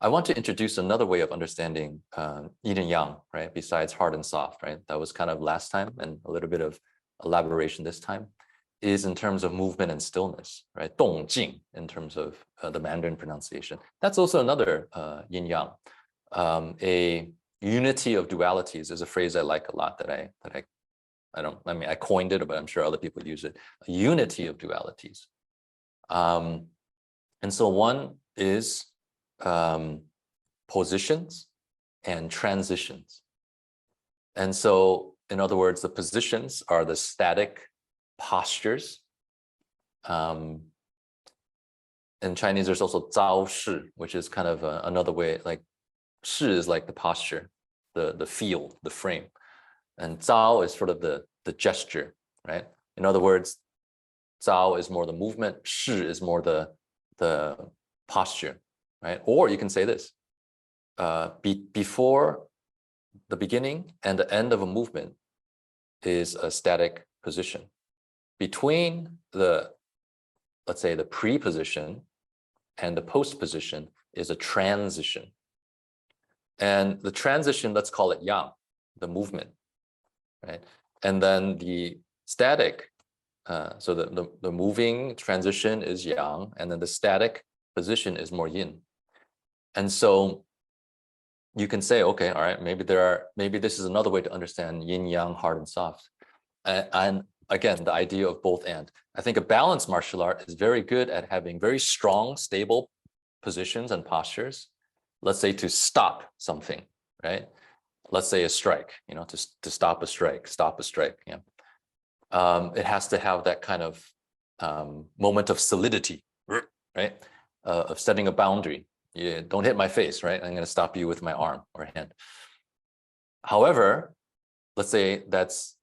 I want to introduce another way of understanding yin and yang, right? Besides hard and soft, right? That was kind of last time, and a little bit of elaboration this time, is in terms of movement and stillness, right? Dong Jing, in terms of the Mandarin pronunciation. That's also another yin yang. A unity of dualities is a phrase I like a lot that I coined it, but I'm sure other people use it. A unity of dualities. And so one is positions and transitions. And so, in other words, the positions are the static postures. In Chinese, there's also zao shi, which is kind of another way, like shi is like the posture, the feel, the frame. And zao is sort of the gesture, right? In other words, zao is more the movement, shi is more the posture, right? Or you can say this, before the beginning and the end of a movement is a static position. Between let's say the pre-position and the post-position is a transition. And the transition, let's call it yang, the movement, right? And then the static, so the moving transition is yang, and then the static position is more yin. And so you can say, okay, all right, maybe this is another way to understand yin yang, hard and soft. And again, the idea of both and. I think a balanced martial art is very good at having very strong, stable positions and postures. Let's say to stop something, right? Let's say a strike, to stop a strike, yeah. It has to have that kind of moment of solidity, right? Of setting a boundary. You don't hit my face, right? I'm going to stop you with my arm or hand. However, let's say that's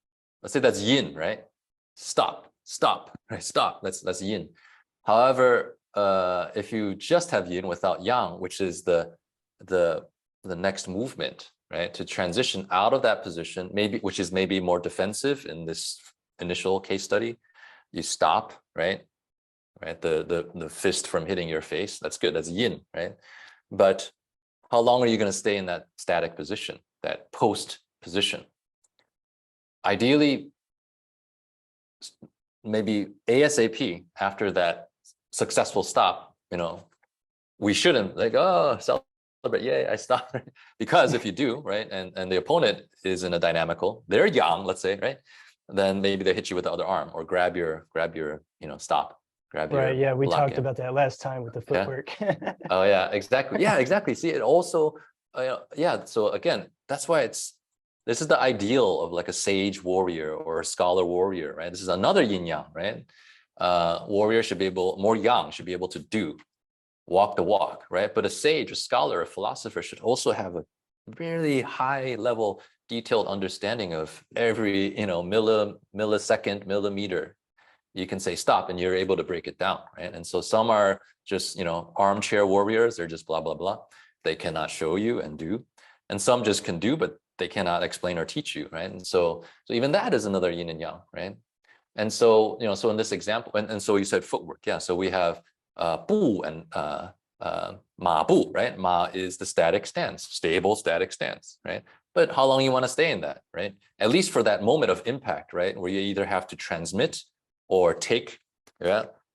yin, right? Stop, right? Stop. That's yin. However, if you just have yin without yang, which is the next movement, right? To transition out of that position, which is maybe more defensive in this initial case study, you stop, right? The fist from hitting your face. That's good. That's yin, right? But how long are you going to stay in that static position, that post position? Ideally, maybe ASAP after that successful stop, we shouldn't celebrate, yay, I stopped. Because if you do, right, and the opponent is in a dynamical, they're yang, let's say, right? Then maybe they hit you with the other arm or grab your stop. Right, yeah, we talked about that last time with the footwork. Yeah. Oh yeah, exactly. Yeah, exactly. See, it also, yeah. So again, that's why this is the ideal of like a sage warrior or a scholar warrior, right? This is another yin yang, right? Warrior should be more yang should be able to walk the walk, right? But a sage, a scholar, a philosopher should also have a really high level, detailed understanding of every, millisecond, millimeter. You can say stop and you're able to break it down, right? And so some are just, armchair warriors. They're just blah, blah, blah. They cannot show you and do. And some just can do, but they cannot explain or teach you, right? And so even that is another yin and yang, right? And so, so in this example, and so you said footwork. Yeah, so we have bu and ma bu, right? Ma is the static stance, stable static stance, right? But how long you want to stay in that, right? At least for that moment of impact, right? Where you either have to transmit or take,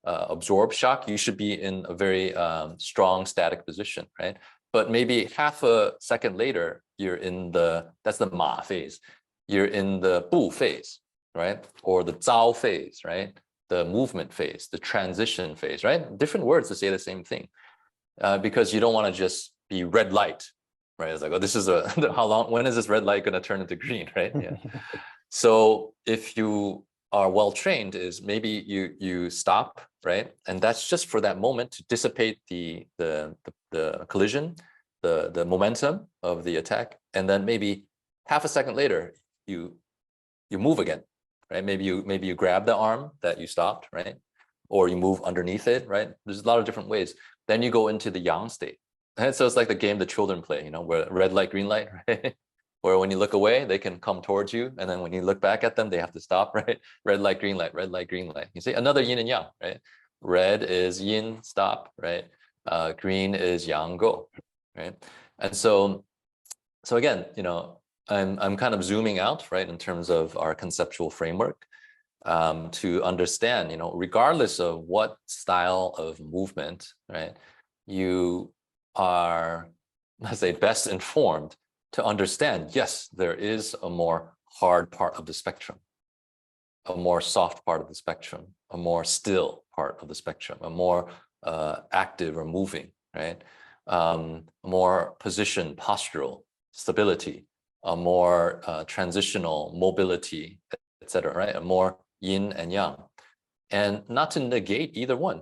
absorb shock, you should be in a very strong static position, right? But maybe half a second later, you're in that's the ma phase. You're in the bu phase, right? Or the zao phase, right? The movement phase, the transition phase, right? Different words to say the same thing, because you don't want to just be red light, right? It's like, oh, this is when is this red light going to turn into green, right? Yeah. So if you are well trained, is maybe you stop, right? And that's just for that moment to dissipate the collision, the momentum of the attack, and then maybe half a second later you move again, right? Maybe you grab the arm that you stopped, right? Or you move underneath it, right? There's a lot of different ways. Then you go into the yang state. And so it's like the game the children play, where red light, green light, right? Where when you look away, they can come towards you. And then when you look back at them, they have to stop, right? Red light, green light, red light, green light. You see another yin and yang, right? Red is yin, stop, right? Green is yang, go, right? And so again, you know, I'm kind of zooming out, right, in terms of our conceptual framework, to understand, you know, regardless of what style of movement, right, you are, let's say, best informed to understand, yes, there is a more hard part of the spectrum, a more soft part of the spectrum, a more still part of the spectrum, a more active or moving, right? More position, postural stability, a more transitional mobility, etc., right? A more yin and yang. And not to negate either one,